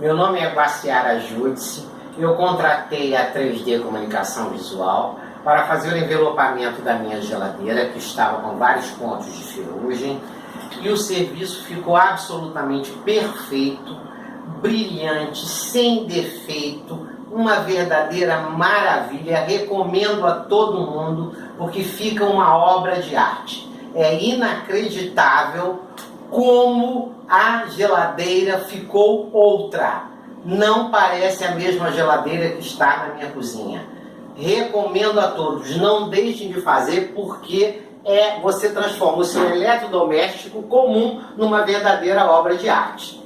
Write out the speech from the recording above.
Meu nome é Guaciara Júdice. Eu contratei a 3D Comunicação Visual para fazer o envelopamento da minha geladeira, que estava com vários pontos de ferrugem, e o serviço ficou absolutamente perfeito, brilhante, sem defeito, uma verdadeira maravilha. Recomendo a todo mundo, porque fica uma obra de arte. É inacreditável como a geladeira ficou outra. Não parece a mesma geladeira que está na minha cozinha. Recomendo a todos, não deixem de fazer, porque você transforma o seu eletrodoméstico comum numa verdadeira obra de arte.